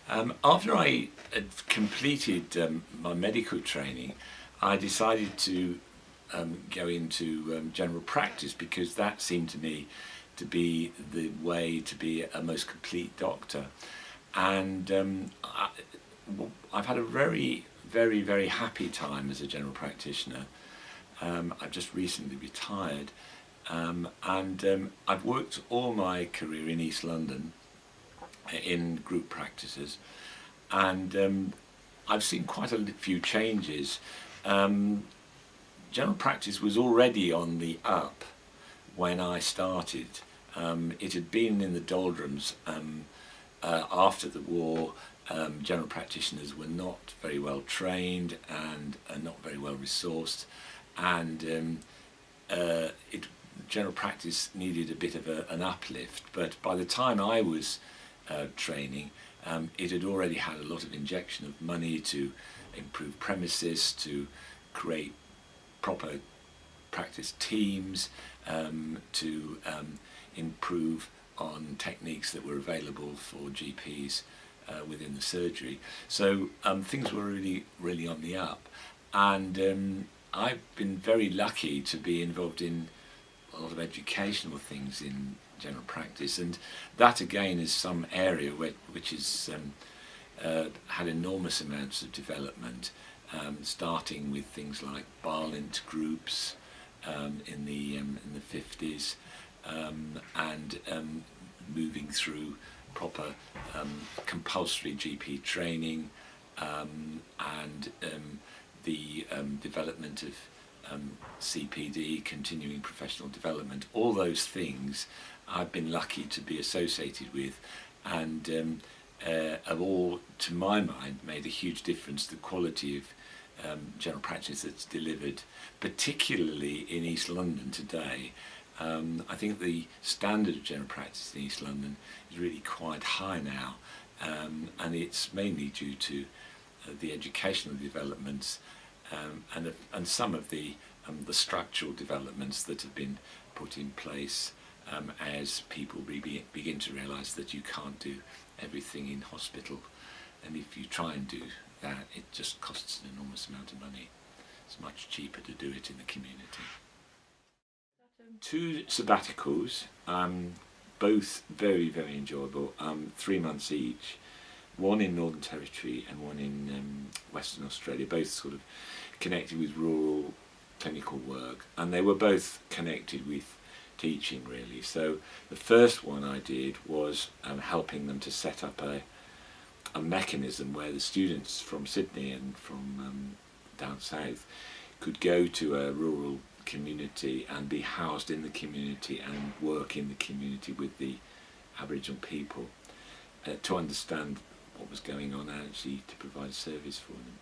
After I had completed my medical training, I decided to go into general practice, because that seemed to me to be the way to be a most complete doctor. And I've had a very, very happy time as a general practitioner. I've just recently retired, and I've worked all my career in East London in group practices, and I've seen quite a few changes. General practice was already on the up when I started. It had been in the doldrums after the war. General practitioners were not very well trained and not very well resourced, and general practice needed a bit of an uplift. But by the time I was training, it had already had a lot of injection of money to improve premises, to create proper practice teams, to improve on techniques that were available for GPs within the surgery. So things were really on the up, and I've been very lucky to be involved in a lot of educational things in general practice, and that again is some area which has had enormous amounts of development, starting with things like Barlint groups in the 50s, and moving through proper compulsory GP training, and the development of CPD, continuing professional development. All those things I've been lucky to be associated with, and have all, to my mind, made a huge difference to the quality of general practice that's delivered, particularly in East London today. I think the standard of general practice in East London is really quite high now, and it's mainly due to the educational developments and some of the structural developments that have been put in place as people begin to realise that you can't do everything in hospital, and if you try and do that, it just costs an enormous amount of money. It's much cheaper to do it in the community. 2 sabbaticals, both very enjoyable, 3 months each, one in Northern Territory and one in Western Australia, both sort of connected with rural clinical work, and they were both connected with teaching really. So the first one I did was helping them to set up a mechanism where the students from Sydney and from down south could go to a rural community and be housed in the community and work in the community with the Aboriginal people to understand what was going on and actually to provide a service for them.